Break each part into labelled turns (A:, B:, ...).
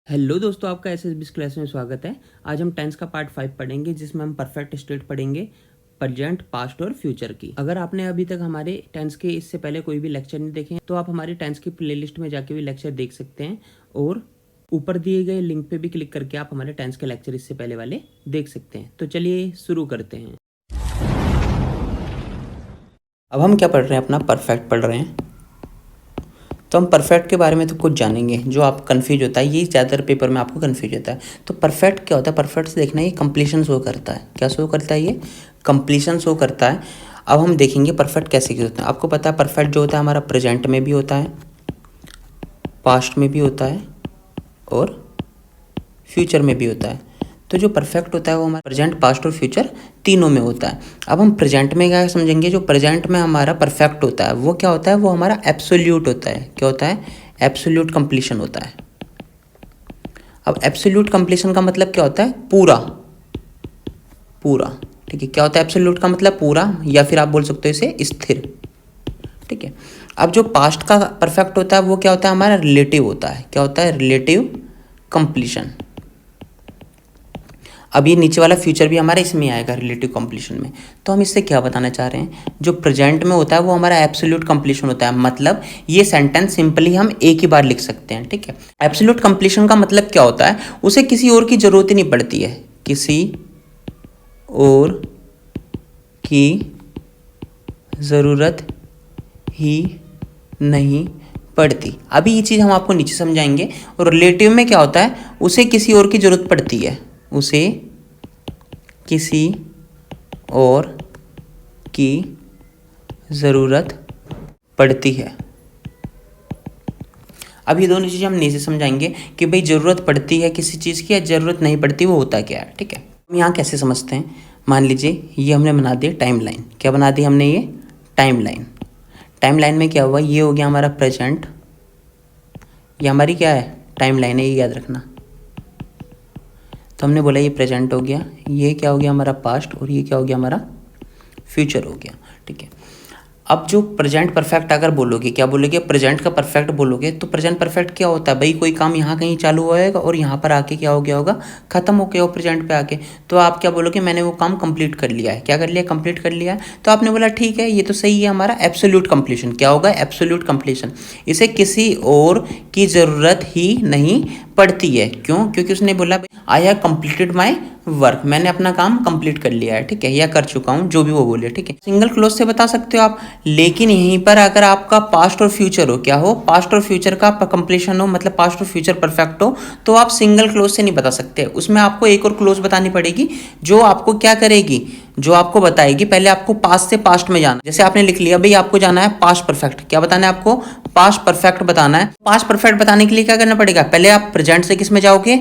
A: Hello दोस्तों, आपका SSB class में स्वागत है। आज हम टेंस का पार्ट 5 पढ़ेंगे, जिसमें हम परफेक्ट स्टेट पढ़ेंगे, प्रेजेंट, पास्ट और फ्यूचर की। अगर आपने अभी तक हमारे टेंस के इससे पहले कोई भी लेक्चर नहीं देखे तो आप हमारे टेंस की प्लेलिस्ट में जाके भी लेक्चर देख सकते हैं, और ऊपर दिए गए लिंक पे भी क्लिक करके आप हमारे टेंस के लेक्चर इससे पहले वाले देख सकते हैं। तो चलिए शुरू करते हैं। अब हम क्या पढ़ रहे हैं? अपना परफेक्ट पढ़ रहे हैं। तो हम परफेक्ट के बारे में तो कुछ जानेंगे। जो आप कंफ्यूज होता है, ये ज़्यादातर पेपर में आपको कंफ्यूज होता है। तो परफेक्ट क्या होता है? परफेक्ट से देखना, ये कंप्लीशन शो करता है। क्या शो करता है? ये कंप्लीशन शो करता है। अब हम देखेंगे परफेक्ट कैसे होता है। आपको पता है परफेक्ट जो होता है हमारा प्रेजेंट में भी होता है, पास्ट में भी होता है और फ्यूचर में भी होता है। तो जो परफेक्ट होता है वो हमारा प्रेजेंट, पास्ट और फ्यूचर तीनों में होता है। अब हम प्रेजेंट में क्या समझेंगे? जो प्रेजेंट में हमारा परफेक्ट होता है वो क्या होता है? वो हमारा एब्सोल्यूट होता है। क्या होता है? एब्सोल्यूट कंप्लीशन होता है। अब एब्सोल्यूट कंप्लीशन का मतलब क्या होता है? पूरा पूरा। ठीक है, क्या होता है एब्सोल्यूट का मतलब? पूरा, या फिर आप बोल सकते हो इसे स्थिर। ठीक है। अब जो पास्ट का परफेक्ट होता है वो क्या होता है? हमारा रिलेटिव होता है। क्या होता है? Relative completion. अब ये नीचे वाला फ्यूचर भी हमारा इसमें आएगा, रिलेटिव कंप्लीशन में। तो हम इससे क्या बताना चाह रहे हैं? जो प्रेजेंट में होता है वो हमारा एब्सोल्यूट कंप्लीशन होता है। मतलब ये सेंटेंस सिंपली हम एक ही बार लिख सकते हैं। ठीक है। एब्सोल्यूट कंप्लीशन का मतलब क्या होता है? उसे किसी और की जरूरत ही नहीं पड़ती है। किसी और की ज़रूरत ही नहीं पड़ती। अभी ये चीज़ हम आपको नीचे समझाएंगे। और रिलेटिव में क्या होता है? उसे किसी और की ज़रूरत पड़ती है। उसे किसी और की ज़रूरत पड़ती है। अब ये दोनों चीज़ें हम नीचे समझाएंगे कि भाई ज़रूरत पड़ती है किसी चीज़ की या ज़रूरत नहीं पड़ती, वो होता क्या है। ठीक है। हम यहाँ कैसे समझते हैं? मान लीजिए ये हमने बना दिया टाइम लाइन। क्या बना दी हमने? ये टाइम लाइन। टाइम लाइन में क्या हुआ? ये हो गया हमारा प्रेजेंट, ये हमारी क्या है? टाइम लाइन है, ये याद रखना। तो हमने बोला ये प्रेजेंट हो गया, ये क्या हो गया? हमारा पास्ट, और ये क्या हो गया? हमारा फ्यूचर हो गया। ठीक है। अब जो प्रेजेंट परफेक्ट अगर बोलोगे, क्या बोलोगे? प्रेजेंट का परफेक्ट बोलोगे तो प्रेजेंट परफेक्ट क्या होता है? भाई कोई काम यहाँ कहीं चालू होएगा और यहाँ पर आके क्या हो गया होगा? खत्म हो गया हो प्रेजेंट पे आके। तो आप क्या बोलोगे? मैंने वो काम कंप्लीट कर लिया है। क्या कर लिया? कंप्लीट कर लिया है। तो आपने बोला ठीक है, ये तो सही है, हमारा एब्सोल्यूट कंप्लीशन। क्या होगा? Absolute completion. इसे किसी और की ज़रूरत ही नहीं पड़ती है। क्यों? क्योंकि उसने बोला I have completed my work, मैंने अपना काम कंप्लीट कर लिया है। ठीक है, या कर चुका हूँ, जो भी वो बोले। ठीक है, सिंगल क्लोज से बता सकते हो आप। लेकिन यहीं पर अगर आपका पास्ट और फ्यूचर हो, क्या हो? पास्ट और फ्यूचर का कंप्लीशन हो, मतलब पास्ट और फ्यूचर परफेक्ट हो, तो आप सिंगल क्लोज से नहीं बता सकते। उसमें आपको एक और क्लोज बतानी पड़ेगी, जो आपको क्या करेगी? जो आपको बताएगी पहले आपको पास्ट से पास्ट में जाना। जैसे आपने लिख लिया भाई आपको जाना है पास्ट परफेक्ट। क्या बताना है आपको? पास्ट परफेक्ट बताना है। पास्ट परफेक्ट बताने के लिए क्या करना पड़ेगा? पहले आप प्रेजेंट से किस में जाओगे?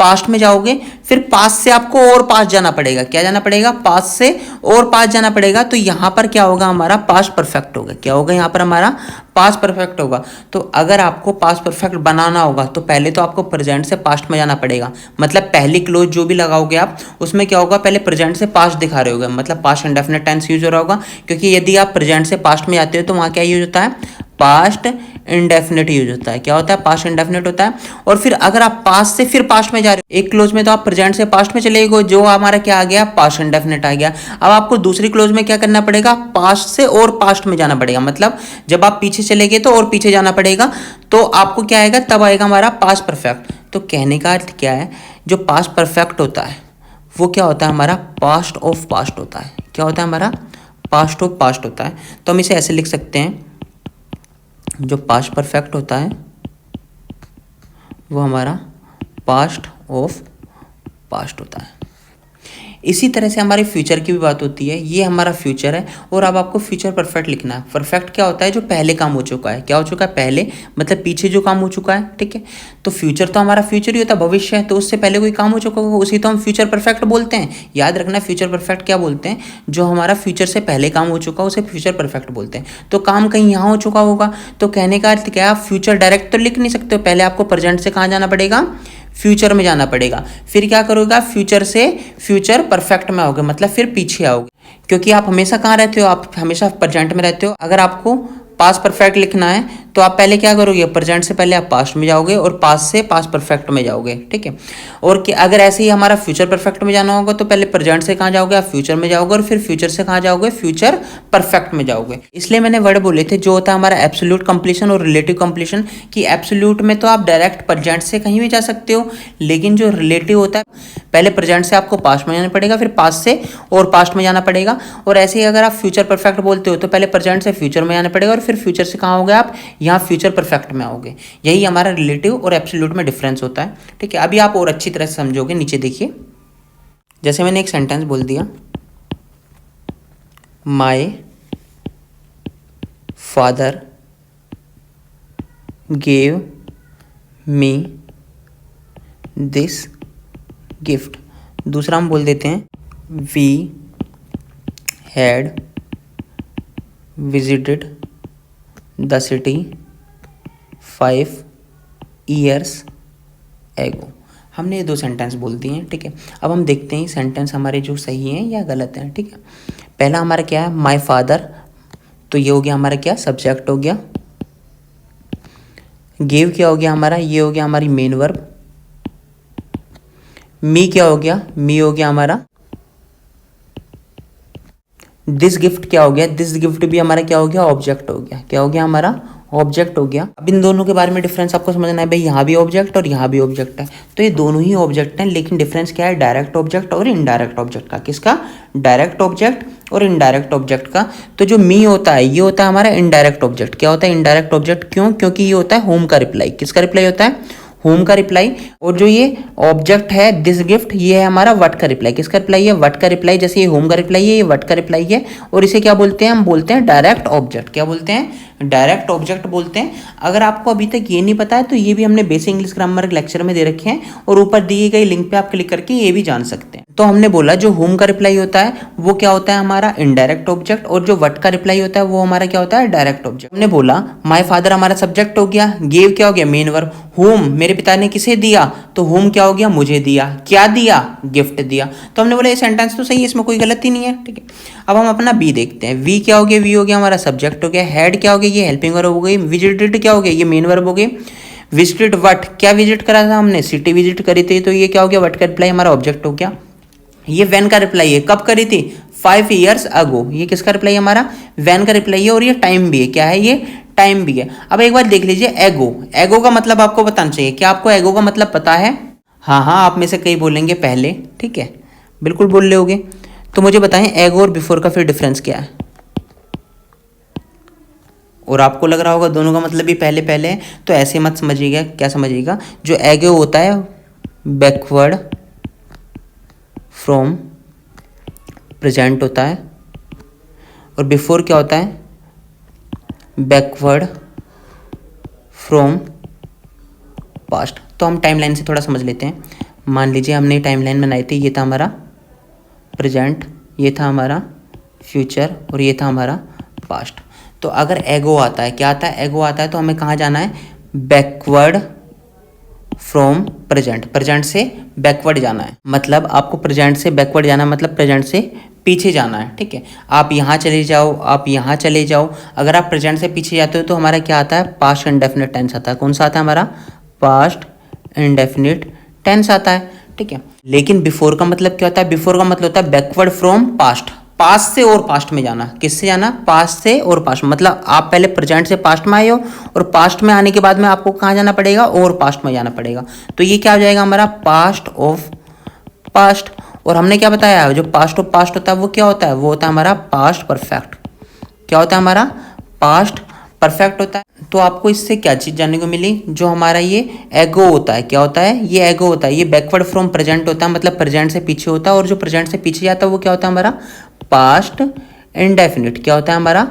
A: पास्ट में जाओगे। फिर पास्ट से आपको और पास्ट जाना पड़ेगा। क्या जाना पड़ेगा? पास्ट से और पास्ट जाना पड़ेगा। तो यहां पर क्या होगा? हमारा पास्ट परफेक्ट होगा। क्या होगा? यहां पर हमारा पास्ट परफेक्ट होगा। तो अगर आपको पास्ट परफेक्ट बनाना होगा तो पहले तो आपको प्रेजेंट से पास्ट में जाना पड़ेगा। मतलब पहली क्लोज जो भी लगाओगे आप, उसमें क्या होगा? पहले प्रेजेंट से पास्ट दिखा रहे होगे, मतलब पास्ट इंडेफिनिट टेंस यूज हो रहा होगा। क्योंकि यदि आप प्रेजेंट से पास्ट में जाते हो तो वहां क्या यूज होता है? पास्ट इंडेफिनिट यूज होता है। क्या होता है? पास्ट इंडेफिनिट होता है। और फिर अगर आप पास्ट से फिर पास्ट में जा रहे हो, एक क्लोज में तो आप प्रेजेंट से पास्ट में चले गए, जो हमारा क्या आ गया? पास्ट इंडेफिनिट आ गया। अब आपको दूसरी क्लोज में क्या करना पड़ेगा? पास्ट से और पास्ट में जाना पड़ेगा। मतलब जब आप पीछे चले गए तो और पीछे जाना पड़ेगा। तो आपको क्या आएगा? तब आएगा हमारा पास्ट परफेक्ट। तो कहने का अर्थ क्या है? जो पास्ट परफेक्ट होता है वो क्या होता है? हमारा पास्ट ऑफ पास्ट होता है। क्या होता है? हमारा पास्ट ऑफ पास्ट होता है। तो हम इसे ऐसे लिख सकते हैं, जो पास्ट परफेक्ट होता है वो हमारा पास्ट ऑफ पास्ट होता है। इसी तरह से हमारे फ्यूचर की भी बात होती है। ये हमारा फ्यूचर है और अब आपको फ्यूचर परफेक्ट लिखना है। परफेक्ट क्या होता है? जो पहले काम हो चुका है। क्या हो चुका है? पहले, मतलब पीछे जो काम हो चुका है। ठीक है। तो फ्यूचर तो हमारा फ्यूचर ही होता है, भविष्य है। तो उससे पहले कोई काम हो चुका होगा, उसी तो हम फ्यूचर परफेक्ट बोलते हैं। याद रखना, फ्यूचर परफेक्ट क्या बोलते हैं? जो हमारा फ्यूचर से पहले काम हो चुका है उसे फ्यूचर परफेक्ट बोलते हैं। तो काम कहीं यहाँ हो चुका होगा। तो कहने का अर्थ क्या है? आप फ्यूचर डायरेक्ट तो लिख नहीं सकते हो। पहले आपको प्रेजेंट से कहाँ जाना पड़ेगा? फ्यूचर में जाना पड़ेगा। फिर क्या करोगे? फ्यूचर से फ्यूचर परफेक्ट में आओगे, मतलब फिर पीछे आओगे। क्योंकि आप हमेशा कहाँ रहते हो? आप हमेशा प्रेजेंट में रहते हो। अगर आपको पास्ट परफेक्ट लिखना है तो आप पहले क्या करोगे, प्रेजेंट से पहले आप पास्ट में जाओगे और पास्ट से पास्ट परफेक्ट में जाओगे, ठीक है। और कि अगर ऐसे ही हमारा फ्यूचर परफेक्ट में जाना होगा तो पहले प्रेजेंट से कहाँ जाओगे आप, फ्यूचर में जाओगे, और फिर फ्यूचर से कहाँ जाओगे, फ्यूचर परफेक्ट में जाओगे। इसलिए मैंने वर्ड बोले थे जो होता है हमारा एब्सोल्यूट कंप्लीशन और रिलेटिव कंप्लीशन, कि एब्सोल्यूट में तो आप डायरेक्ट प्रेजेंट से कहीं भी जा सकते हो, लेकिन जो रिलेटिव होता है पहले प्रेजेंट से आपको पास्ट में जाना पड़ेगा, फिर पास्ट से और पास्ट में जाना पड़ेगा। और ऐसे ही अगर आप फ्यूचर परफेक्ट बोलते हो तो पहले प्रेजेंट से फ्यूचर में जाना पड़ेगा, और फिर फ्यूचर से कहाँ होगे आप, यहाँ फ्यूचर परफेक्ट में आओगे। यही हमारा रिलेटिव और एब्सोल्यूट में डिफरेंस होता है, ठीक है। अभी आप और अच्छी तरह से समझोगे। नीचे देखिए, जैसे मैंने एक सेंटेंस बोल दिया, my father gave me this gift. दूसरा हम बोल देते हैं, we had visited the city 5 years ago। हमने ये 2 सेंटेंस बोल दिए हैं, ठीक है। अब हम देखते हैं सेंटेंस हमारे जो सही हैं या गलत हैं, ठीक है। पहला हमारा क्या है, माय फादर, तो ये हो गया हमारा क्या, सब्जेक्ट हो गया। गिव क्या हो गया हमारा, ये हो गया हमारी मेन वर्ब। मी क्या हो गया, मी हो गया हमारा। दिस गिफ्ट क्या हो गया, दिस गिफ्ट भी हमारा क्या हो गया, ऑब्जेक्ट हो गया। क्या हो गया हमारा, ऑब्जेक्ट हो गया। अब इन दोनों के बारे में डिफरेंस आपको समझना है, भाई यहाँ भी ऑब्जेक्ट और यहाँ भी ऑब्जेक्ट है, तो ये दोनों ही ऑब्जेक्ट हैं, लेकिन डिफरेंस क्या है, डायरेक्ट ऑब्जेक्ट और इनडायरेक्ट ऑब्जेक्ट का। किसका, डायरेक्ट ऑब्जेक्ट और इनडायरेक्ट ऑब्जेक्ट का। तो जो मी होता है ये होता है हमारा इनडायरेक्ट ऑब्जेक्ट। क्या होता है इनडायरेक्ट ऑब्जेक्ट, क्यों, क्योंकि ये होता है होम का रिप्लाई। किसका रिप्लाई होता है, होम का रिप्लाई। और जो ये ऑब्जेक्ट है दिस गिफ्ट, ये है हमारा व्हाट का रिप्लाई। किसका रिप्लाई है, व्हाट का रिप्लाई। जैसे ये होम का रिप्लाई है, ये व्हाट का रिप्लाई है। और इसे क्या बोलते हैं, हम बोलते हैं डायरेक्ट ऑब्जेक्ट। क्या बोलते हैं, डायरेक्ट ऑब्जेक्ट बोलते हैं। अगर आपको अभी तक ये नहीं पता है तो ये भी हमने बेसिक इंग्लिश ग्रामर लेक्चर में दे रखे हैं, और ऊपर दिए गए लिंक पे आप क्लिक करके ये भी जान सकते हैं। तो हमने बोला जो होम का रिप्लाई होता है वो क्या होता है हमारा इनडायरेक्ट ऑब्जेक्ट, और जो व्हाट का रिप्लाई होता है वो हमारा क्या होता है, डायरेक्ट ऑब्जेक्ट। हमने बोला माय फादर हमारा सब्जेक्ट हो गया, गिव क्या हो गया, मेन वर्ब। होम मेरे पिता ने किसे दिया, तो होम क्या हो गया, मुझे दिया। क्या दिया, गिफ्ट दिया। तो हमने बोला ये सेंटेंस तो सही है, इसमें कोई गलती नहीं है, ठीक है। अब हम अपना बी देखते हैं। वी क्या हो गया, वी हो गया हमारा सब्जेक्ट हो गया। हैड क्या हो गया, ये हेल्पिंग वर्ब हो गई। विजिटेड क्या हो गया, ये मेन वर्ब हो गई। विजिटेड व्हाट, क्या विजिट करा था हमने, सिटी विजिट करी थी, तो ये क्या हो गया, व्हाट का रिप्लाई हमारा ऑब्जेक्ट हो गया। ये व्हेन का रिप्लाई है, कब करी थी, 5 years ago। ये किसका रिप्लाई है हमारा, व्हेन का रिप्लाई है, और ये टाइम भी है। क्या है, ये टाइम भी है। अब एक बार देख लीजिए, एगो, एगो का मतलब आपको बताना चाहिए। क्या आपको एगो का मतलब पता है, हाँ हाँ, आप में से कई बोलेंगे पहले, ठीक है, बिल्कुल बोल रहे होगे। तो मुझे बताएं एगो और बिफोर का फिर डिफरेंस क्या है। और आपको लग रहा होगा दोनों का मतलब भी पहले पहले है, तो ऐसे मत समझिएगा। क्या समझिएगा, जो एगो होता है बैकवर्ड फ्रॉम प्रेजेंट होता है, और बिफोर क्या होता है, बैकवर्ड फ्रॉम पास्ट। तो हम टाइमलाइन से थोड़ा समझ लेते हैं। मान लीजिए हमने टाइमलाइन बनाई थी, ये था हमारा प्रेजेंट, ये था हमारा फ्यूचर, और ये था हमारा पास्ट। तो अगर एगो आता है, क्या आता है, एगो आता है, तो हमें कहाँ जाना है, बैकवर्ड फ्रॉम प्रेजेंट। प्रेजेंट से बैकवर्ड जाना है, मतलब आपको प्रेजेंट से बैकवर्ड जाना है, मतलब प्रेजेंट से पीछे जाना है, ठीक है। आप यहाँ चले जाओ, आप यहाँ चले जाओ। अगर आप प्रेजेंट से पीछे जाते हो तो हमारा क्या आता है, पास्ट इंडेफिनिट टेंस आता है। कौन सा आता है हमारा, पास्ट इंडेफिनिट टेंस आता है, ठीक है। लेकिन बिफोर का मतलब क्या होता है, बिफोर का मतलब होता है बैकवर्ड फ्रॉम पास्ट। पास्ट से और पास्ट में जाना। किससे जाना, पास्ट से और पास्ट। मतलब आप पहले प्रेजेंट से पास्ट में आए हो, और पास्ट में आने के बाद में आपको कहाँ जाना पड़ेगा, और पास्ट में जाना पड़ेगा। तो ये क्या हो जाएगा हमारा, पास्ट ऑफ पास्ट। और हमने क्या बताया, जो पास्ट ऑफ पास्ट होता है वो क्या होता है, वो होता है हमारा पास्ट परफेक्ट। क्या होता है हमारा, पास्ट परफेक्ट होता है। तो आपको इससे क्या चीज़ जानने को मिली, जो हमारा ये एगो होता है, क्या होता है, ये एगो होता है, ये बैकवर्ड फ्रॉम प्रेजेंट होता है, मतलब प्रेजेंट से पीछे होता है। और जो प्रेजेंट से पीछे जाता है वो क्या होता है हमारा, पास्ट इंडेफिनिट। क्या होता है हमारा,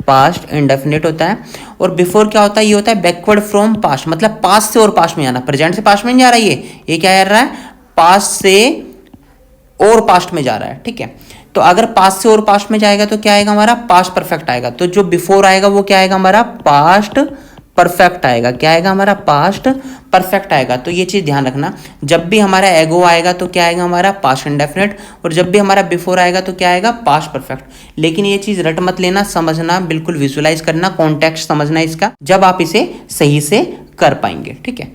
A: पास्ट इंडेफिनिट होता है। और बिफोर क्या होता है, ये होता है बैकवर्ड फ्रॉम पास्ट, मतलब पास्ट से और पास्ट में जाना। प्रेजेंट से पास्ट में नहीं जा रहा है, ये क्या जा रहा है, पास्ट से और पास्ट में जा रहा है, ठीक है। तो अगर पास्ट से और पास्ट में जाएगा तो क्या आएगा हमारा, पास्ट परफेक्ट आएगा। तो जो बिफोर आएगा वो क्या आएगा हमारा, पास्ट परफेक्ट आएगा। क्या आएगा हमारा? पास्ट परफेक्ट आएगा। तो ये चीज़ ध्यान रखना, जब भी हमारा एगो आएगा तो क्या आएगा हमारा? पास्ट इंडेफिनिट, और जब भी हमारा बिफोर आएगा तो क्या आएगा? Past perfect. लेकिन ये चीज़ रट मत लेना, समझना, बिल्कुल विजुलाइज करना, कॉन्टेक्स्ट समझना इसका, जब आप इसे सही से कर पाएंगे। ठीक है,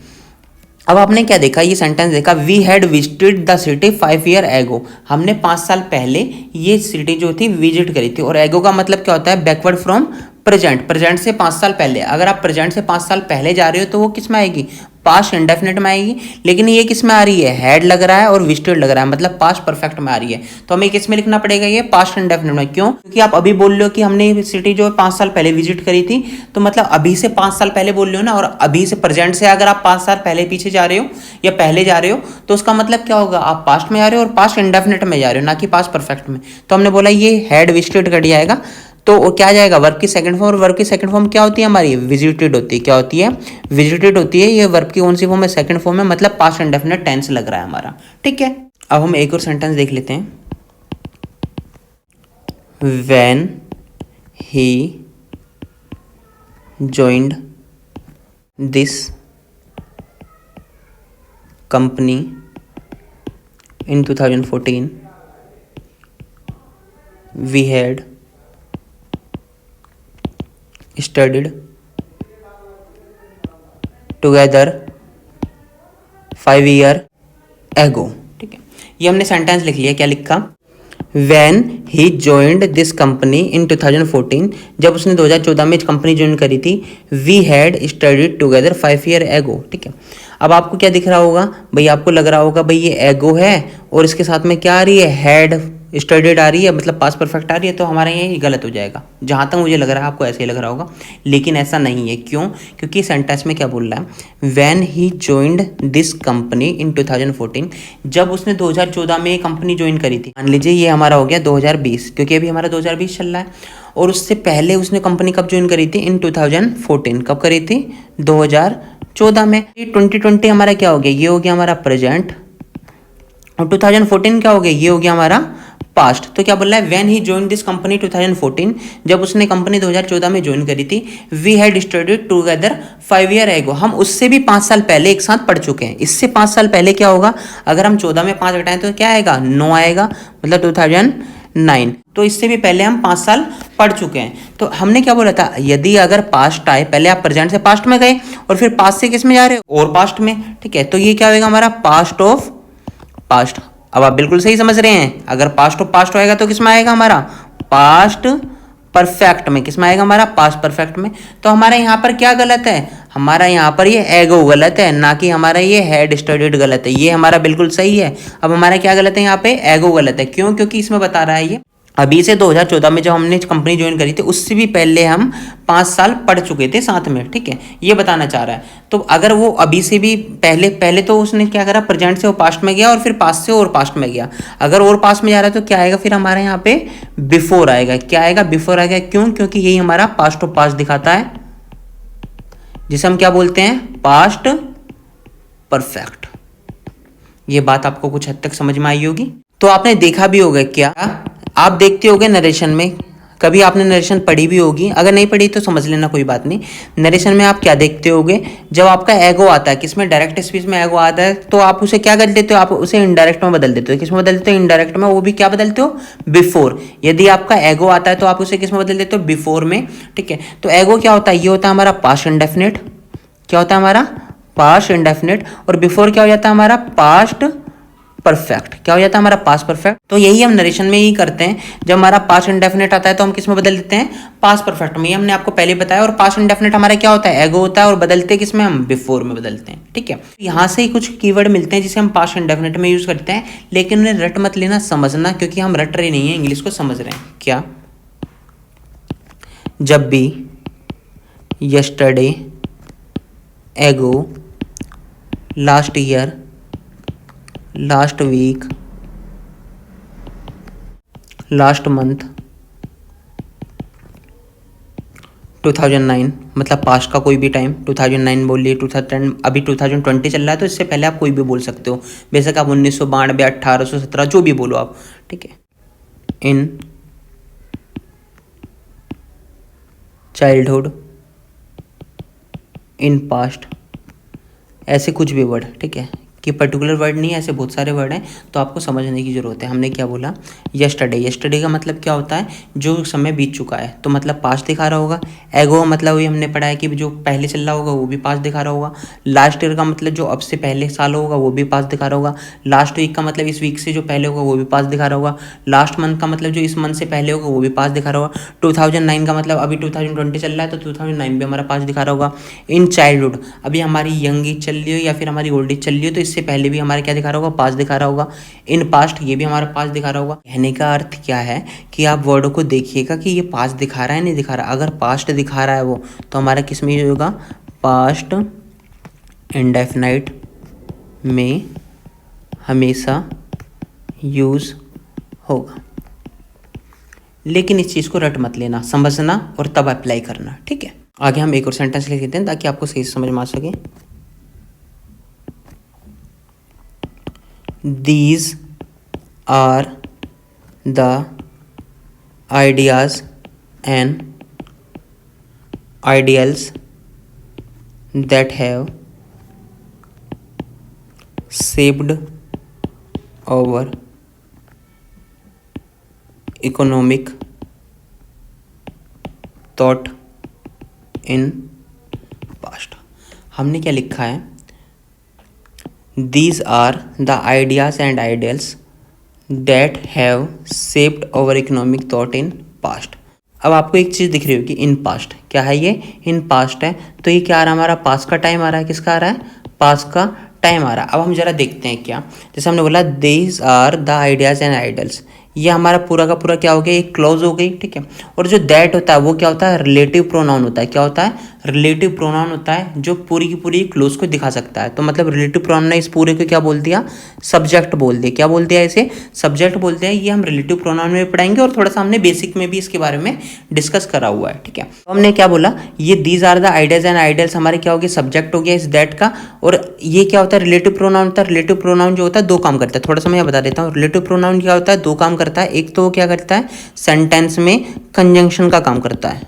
A: अब आपने क्या देखा? ये सेंटेंस देखा, we had visited the city 5 year ago. हमने 5 साल पहले ये सिटी जो थी विजिट करी थी। और एगो का मतलब क्या होता है? बैकवर्ड फ्रॉम प्रेजेंट, प्रेजेंट से 5 साल पहले। अगर आप प्रेजेंट से 5 साल पहले जा रहे हो तो वो किस में आएगी? पास्ट इंडेफिनिट में आएगी। लेकिन ये किस में आ रही है? हैड लग रहा है और विजिटेड लग रहा है, मतलब पास्ट परफेक्ट में आ रही है। तो हमें किस में लिखना पड़ेगा? ये पास्ट इंडेफिनिट में। क्यों? क्योंकि आप अभी बोल रहे हो कि हमने ये सिटी जो 5 साल पहले विजिट करी थी, तो मतलब अभी से 5 साल पहले बोल रहे हो ना। और अभी से प्रेजेंट से अगर आप 5 साल पहले पीछे जा रहे हो या पहले जा रहे हो तो उसका मतलब क्या होगा? आप पास्ट में जा रहे हो और पास्ट इंडेफिनिट में जा रहे हो, ना कि पास्ट परफेक्ट में। तो हमने बोला ये हैड विजिटेड कर जाएगा, तो वो क्या जाएगा? वर्ब की सेकंड फॉर्म। और वर्ब की सेकंड फॉर्म क्या होती है हमारी? विजिटेड होती है। क्या होती है? विजिटेड होती है। ये वर्ब की कौन सी फॉर्म है? सेकंड फॉर्म है, मतलब पास्ट इंडेफिनिट टेंस लग रहा है हमारा। ठीक है, अब हम एक और सेंटेंस देख लेते हैं। When he joined this company in 2014 we had studied together 5 year ago। ठीक है, ये हमने सेंटेंस लिख लिया। क्या लिखा? When he joined this company in 2014, जब उसने 2014 में कंपनी ज्वाइन करी थी, we had studied together 5 year ago। ठीक है, अब आपको क्या दिख रहा होगा भाई? आपको लग रहा होगा भाई ये एगो है और इसके साथ में क्या आ रही है? हैड स्टडीड आ रही है, मतलब पास्ट परफेक्ट आ रही है। तो हमारे यहाँ ये गलत हो जाएगा। जहाँ तक मुझे लग रहा है आपको ऐसे ही लग रहा होगा, लेकिन ऐसा नहीं है। क्यों? क्योंकि सेंटेंस में क्या बोल रहा है? When he joined this company in 2014, जब उसने 2014 में ये कंपनी ज्वाइन करी थी। मान लीजिए ये हमारा हो गया 2020, क्योंकि अभी हमारा 2020 चल रहा है। और उससे पहले उसने कंपनी कब ज्वाइन करी थी? इन 2014। कब करी थी? 2014 में। 2020 हमारा क्या हो गया? ये हो गया हमारा प्रेजेंट, और 2014 क्या हो गया? ये हो गया हमारा पास्ट। तो क्या बोल रहा है? When he join this company 2014, जब उसने कंपनी 2014 में ज्वाइन करी थी, we had studied together 5 year ago. हम उससे भी 5 साल पहले एक साथ पढ़ चुके हैं। इससे 5 साल पहले क्या होगा? अगर हम 14 में 5 घटाएं तो क्या आएगा? 9 आएगा, मतलब 2009। तो इससे भी पहले हम 5 साल पढ़ चुके हैं। तो हमने क्या बोला था? यदि अगर पास्ट आए, पहले आप प्रेजेंट से पास्ट में गए और फिर पास्ट से किस में जा रहे हो? और पास्ट में। ठीक है, तो ये क्या होगा हमारा? Past of past. अब आप बिल्कुल सही समझ रहे हैं। अगर पास्ट ऑफ पास्ट होएगा तो किस में आएगा हमारा? पास्ट परफेक्ट में। किस में आएगा हमारा? पास्ट परफेक्ट में। तो हमारा यहाँ पर क्या गलत है? हमारा यहाँ पर ये एगो गलत है, ना कि हमारा ये हैड स्टडीड गलत है। ये हमारा बिल्कुल सही है। अब हमारा क्या गलत है? यहाँ पे एगो गलत है। क्यों? क्योंकि इसमें बता रहा है ये अभी से 2014 में जब हमने कंपनी ज्वाइन करी थी, उससे भी पहले हम 5 साल पढ़ चुके थे साथ में। ठीक है, ये बताना चाह रहा है। तो अगर वो अभी से भी पहले तो उसने क्या करा? प्रेजेंट से वो पास्ट में गया और फिर पास्ट से और पास्ट में गया। अगर और पास्ट में जा रहा है तो क्या आएगा फिर हमारे यहाँ पे? बिफोर आएगा। क्या आएगा? बिफोर आएगा। क्यों? क्योंकि यही हमारा पास्ट ऑफ पास्ट दिखाता है, जिसे हम क्या बोलते हैं? Past perfect. ये बात आपको कुछ हद तक समझ में आई होगी। तो आपने देखा भी होगा, क्या आप देखते होगे नरेशन में? कभी आपने नरेशन पढ़ी भी होगी, अगर नहीं पढ़ी तो समझ लेना, कोई बात नहीं। नरेशन में आप क्या देखते होगे? जब आपका एगो आता है, किसमें? डायरेक्ट स्पीच में एगो आता है, तो आप उसे क्या कर देते हो? आप उसे इनडायरेक्ट में बदल देते हो। किस में बदल देते हो? इनडायरेक्ट में। वो भी क्या बदलते हो? बिफोर। यदि आपका एगो आता है तो आप उसे किस में बदल देते हो? बिफोर में। ठीक है, तो एगो क्या होता है? ये होता है हमारा पास्ट इंडेफिनिट। क्या होता है हमारा? Past indefinite. और बिफोर क्या हो जाता है हमारा? Past perfect. क्या हो जाता है हमारा? Past perfect. तो यही हम नरेशन में ही करते हैं। जब हमारा पास्ट इंडेफिनिट आता है तो हम किस में बदल देते हैं? पास्ट परफेक्ट में। ये हमने आपको पहले बताया। और पास्ट इंडेफिनिट हमारा क्या होता है? एगो होता है, और बदलते किस में? हम बिफोर में बदलते हैं। ठीक है, यहाँ से ही कुछ कीवर्ड मिलते हैं जिसे हम पास्ट इंडेफिनिट में यूज करते हैं, लेकिन उन्हें रट मत लेना, समझना, क्योंकि हम रट रहे नहीं है, इंग्लिश को समझ रहे हैं। क्या? जब भी yesterday, ago, last year, last week, last month, 2009, मतलब पास्ट का कोई भी टाइम। 2009 बोलिए, 2010, अभी 2020 चल रहा है तो इससे पहले आप कोई भी बोल सकते हो। बेशक आप 1992, 1817 जो भी बोलो आप। ठीक है, इन चाइल्डहुड, इन पास्ट, ऐसे कुछ भी वर्ड, ठीक है, कि पर्टिकुलर वर्ड नहीं है, ऐसे बहुत सारे वर्ड हैं, तो आपको समझने की ज़रूरत है। हमने क्या बोला, यस्टरडे, यस्टरडे का मतलब क्या होता है, जो समय बीत चुका है, तो मतलब पास्ट दिखा रहा होगा। एगो मतलब वही हमने पढ़ा है कि जो पहले चल रहा होगा वो भी पास्ट दिखा रहा होगा। लास्ट ईयर का मतलब जो अब से पहले साल होगा वो भी पास्ट दिखा रहा होगा। लास्ट वीक का मतलब इस वीक से जो पहले होगा वो भी पास्ट दिखा रहा होगा। लास्ट मंथ का मतलब जो इस मंथ से पहले होगा वो भी पास्ट दिखा रहा होगा। 2009 का मतलब अभी 2020 चल रहा है तो 2009 भी हमारा पास्ट दिखा रहा होगा। इन चाइल्डहुड, अभी हमारी यंग एज चल रही हो या फिर हमारी ओल्ड एज चल रही हो, तो इससे पहले भी हमारे क्या दिखा रहा होगा, पास्ट दिखा रहा होगा। इन पास्ट, ये भी हमारा पास्ट दिखा रहा होगा। कहने का अर्थ क्या है कि आप वर्ड को देखिएगा कि ये पास्ट दिखा रहा है नहीं दिखा रहा। अगर पास्ट दिखा रहा है वो, तो हमारा किस में यूज होगा, पास्ट इंडेफिनाइट में हमेशा यूज होगा। लेकिन इस चीज़ को रट मत लेना, समझना और तब अप्लाई करना, ठीक है। आगे हम एक और सेंटेंस लिख देते हैं ताकि आपको सही से समझ में आ सके। These are the ideas and ideals that have shaped our economic thought in past। हमने क्या लिखा है, These are the ideas and ideals that have shaped our economic thought in past। अब आपको एक चीज़ दिख रही होगी, इन पास्ट, क्या है ये, इन पास्ट है, तो ये क्या आ रहा है, हमारा पास्ट का टाइम आ रहा है, किसका आ रहा है, पास्ट का टाइम आ रहा है। अब हम जरा देखते हैं क्या, जैसे हमने बोला these are the ideas and idols, ये हमारा पूरा का पूरा क्या हो गया, एक क्लॉज हो गई, ठीक है। और जो दैट होता है वो क्या होता है, रिलेटिव प्रोनाउन होता है। क्या होता है, रिलेटिव प्रोनाउन होता है, जो पूरी की पूरी क्लोज को दिखा सकता है। तो मतलब रिलेटिव प्रोनाउन ने इस पूरे को क्या बोल दिया, सब्जेक्ट बोल दिया। क्या बोल दिया, इसे सब्जेक्ट बोलते हैं। ये हम रिलेटिव प्रोनाउन में पढ़ाएंगे और थोड़ा सा हमने बेसिक में भी इसके बारे में डिस्कस करा हुआ है, ठीक है। तो हमने क्या बोला, ये these are the ideas and ideals हमारे क्या हो गया, सब्जेक्ट हो गया इस दैट का। और ये क्या होता है, रिलेटिव प्रोनाउन होता है। रिलेटिव प्रोनाउन जो होता है दो काम करता है, थोड़ा सा मैं बता देता हूँ। रिलेटिव प्रोनाउन क्या होता है, दो काम करता है। एक तो क्या करता है, सेंटेंस में कंजंक्शन का काम करता है।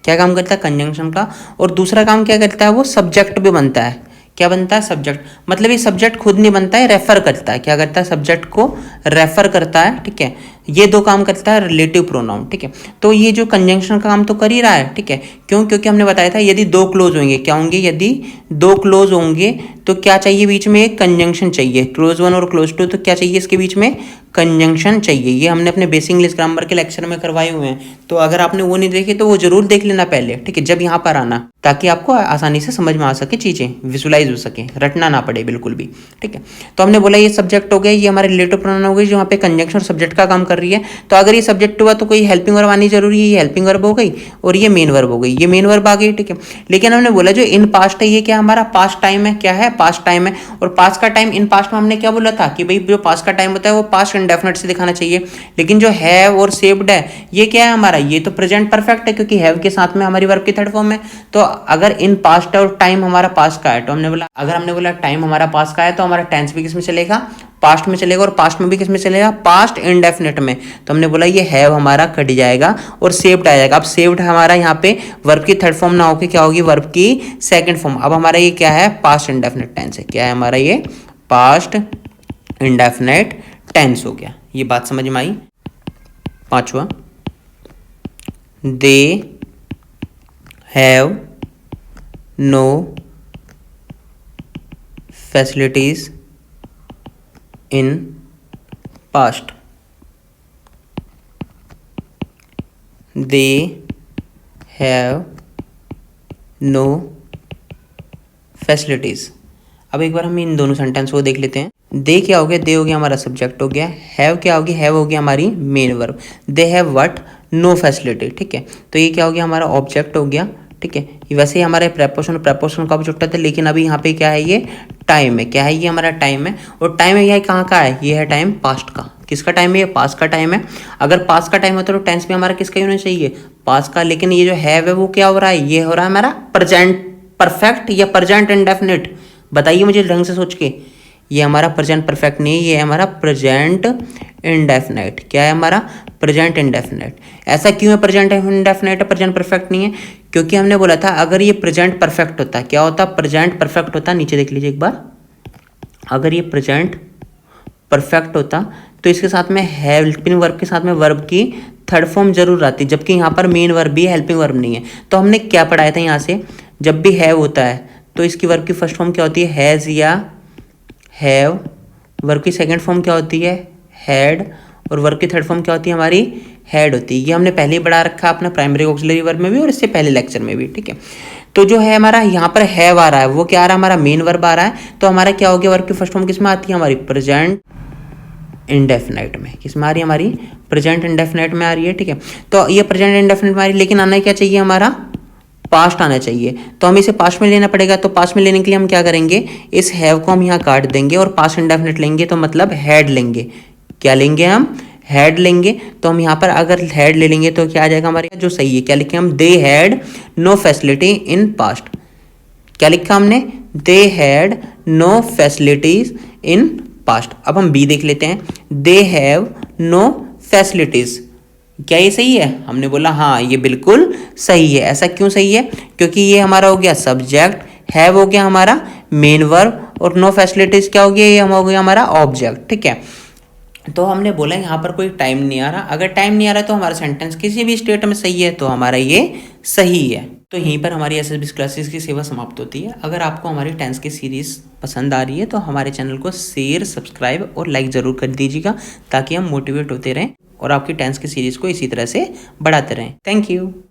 A: क्या काम करता है, कंजंक्शन का। और दूसरा काम क्या करता है, वो सब्जेक्ट भी बनता है। क्या बनता है, सब्जेक्ट। मतलब ये सब्जेक्ट खुद नहीं बनता है, रेफर करता है। क्या करता है, सब्जेक्ट को रेफर करता है, ठीक है। ये दो काम करता है रिलेटिव प्रोनाउन, ठीक है। तो ये जो कंजंक्शन का काम तो कर ही रहा है, ठीक है। क्यों, क्योंकि हमने बताया था यदि दो क्लोज होंगे, क्या होंगे, यदि दो क्लोज होंगे तो क्या चाहिए, बीच में एक कंजंक्शन चाहिए। क्लोज वन और क्लोज टू, तो क्या चाहिए इसके बीच में, कंजंक्शन चाहिए। ये हमने अपने बेसिक इंग्लिश ग्रामर के लेक्चर में करवाए हुए हैं, तो अगर आपने वो नहीं देखे तो वो जरूर देख लेना पहले, ठीक है, जब यहाँ पर आना, ताकि आपको आसानी से समझ में आ सके, चीज़ें विजुलाइज हो सके, रटना ना पड़े बिल्कुल भी, ठीक है। तो हमने बोला ये सब्जेक्ट हो गया, ये हमारे रिलेटिव प्रोनाउन हो गई जो यहाँ पे कंजंक्शन और सब्जेक्ट का काम कर रही है। तो अगर ये सब्जेक्ट हुआ तो कोई हेल्पिंग वर्ब आनी जरूरी है, ये हेल्पिंग वर्ब हो गई और ये मेन वर्ब हो गई, ये मेन वर्ब आ गई, ठीक है। लेकिन हमने बोला जो इन पास्ट है ये क्या हमारा पास्ट टाइम है, क्या है, पास्ट टाइम है। और पास्ट का टाइम इन पास्ट में हमने क्या बोला था कि भाई जो पास्ट का टाइम होता है वो पास्ट इंडेफिनिट से दिखाना चाहिए। लेकिन जो हैव और सेव्ड है ये क्या है हमारा, ये तो प्रेजेंट परफेक्ट है, क्योंकि हैव के साथ में हमारी वर्ब की थर्ड फॉर्म है। तो अगर इन पास्ट है और टाइम हमारा पास्ट का है, तो हमने बोला अगर हमने बोला टाइम हमारा पास्ट का है तो हमारा टेंस भी किस में चलेगा, पास्ट में चलेगा। और पास्ट में भी किस में चलेगा, पास्ट इंडेफिनिट में। तो हमने बोला ये हैव हमारा कट जाएगा और सेव्ड आ जाएगा। अब सेव्ड हमारा यहाँ पे वर्ब की थर्ड फॉर्म ना होकर क्या होगी, वर्ब की सेकंड फॉर्म। अब हमारा ये क्या है, पास्ट इंडेफिनिट टेंस है। क्या है हमारा, ये पास्ट इंडेफिनिट टेंस हो गया। ये बात समझ में आई। पांचवा, they have no facilities in past. They have no facilities. अब एक बार हम इन दोनों सेंटेंस को देख लेते हैं। दे क्या हो गया, दे हो गया हमारा सब्जेक्ट हो गया। हैव क्या हो गया, हैव हो गया हमारी main verb. They have what, no facility, ठीक है। तो ये क्या हो गया, हमारा ऑब्जेक्ट हो गया, ठीक है। वैसे ही हमारे प्रेपोजिशन का भी छुट्टा था, लेकिन अभी यहाँ पे क्या है, ये टाइम है। क्या है, ये हमारा टाइम है। और टाइम है, यह कहाँ का है, ये है टाइम पास्ट का। किसका टाइम है, ये पास्ट का टाइम है। अगर पास्ट का टाइम होता तो टेंस भी हमारा किसका ही होना चाहिए, पास्ट का। लेकिन ये जो हैव है वो क्या हो रहा है, ये हो रहा है हमारा प्रेजेंट परफेक्ट या प्रेजेंट इंडेफिनिट। बताइए मुझे ढंग से सोच के, ये हमारा प्रेजेंट परफेक्ट नहीं है, ये है हमारा प्रेजेंट इंडेफिनिट। क्या है हमारा, प्रेजेंट इंडेफिनिट। ऐसा क्यों है प्रेजेंट इंडेफिनिट है, प्रेजेंट परफेक्ट नहीं है, क्योंकि हमने बोला था अगर ये प्रेजेंट परफेक्ट होता, क्या होता, प्रेजेंट परफेक्ट होता, नीचे देख लीजिए एक बार, अगर ये प्रेजेंट परफेक्ट होता तो इसके साथ में हेल्पिंग वर्ब के साथ में वर्ब की थर्ड फॉर्म जरूर आती, जबकि यहाँ पर मेन वर्ब भी है, हेल्पिंग वर्ब नहीं है। तो हमने क्या पढ़ाया था यहाँ से, जब भी हैव होता है तो इसकी वर्ब की फर्स्ट फॉर्म क्या होती है, हैज़ या हैव, वर्ब की सेकंड फॉर्म क्या होती है, हैड, और वर्ब की थर्ड फॉर्म क्या होती है हमारी, हैड होती है। ये हमने पहले ही पढ़ा रखा अपना प्राइमरी ऑक्सिलरी वर्ब में भी और इससे पहले लेक्चर में भी, ठीक है। तो जो है हमारा यहाँ पर हैव आ रहा है, वो क्या आ रहा है, हमारा मेन वर्ब आ रहा है, तो हमारा क्या हो गया, वर्ब की फर्स्ट फॉर्म किस में आती है, हमारी प्रेजेंट इंडेफिनाइट में। किस में आ रही है, हमारी प्रेजेंट इंडेफिनाइट में आ रही है, ठीक है। तो ये प्रेजेंट इंडेफिनाइट में आ रही है, लेकिन आना क्या चाहिए, हमारा पास्ट आना चाहिए। तो हमें इसे पास्ट में लेना पड़ेगा। तो पास्ट में लेने के लिए हम क्या करेंगे, इस हैव को हम यहाँ काट देंगे और पास्ट इंडेफिनिट लेंगे, तो मतलब हैड लेंगे। क्या लेंगे हम, हैड लेंगे। तो हम यहाँ पर अगर हैड ले लेंगे तो क्या आ जाएगा हमारे, जो सही है, क्या लिखे हम, they had no facility in past. क्या लिखा हमने, they had no facilities in past. अब हम बी देख लेते हैं, दे हैव नो फैसिलिटीज। क्या ये सही है, हमने बोला हाँ ये बिल्कुल सही है। ऐसा क्यों सही है, क्योंकि ये हमारा हो गया सब्जेक्ट, हैव हो गया हमारा मेन वर्ब, और नो फैसिलिटीज क्या हो गया, ये हो गया हमारा ऑब्जेक्ट, ठीक है। तो हमने बोला यहाँ पर कोई टाइम नहीं आ रहा। अगर टाइम नहीं आ रहा तो हमारा सेंटेंस किसी भी स्टेट में सही है, तो हमारा ये सही है। तो यहीं पर हमारी एसएसबी क्लासेस की सेवा समाप्त होती है। अगर आपको हमारी टेंस की सीरीज़ पसंद आ रही है तो हमारे चैनल को शेयर, सब्सक्राइब और लाइक ज़रूर कर दीजिएगा, ताकि हम मोटिवेट होते रहें और आपकी टेंस की सीरीज़ को इसी तरह से बढ़ाते रहें। Thank you.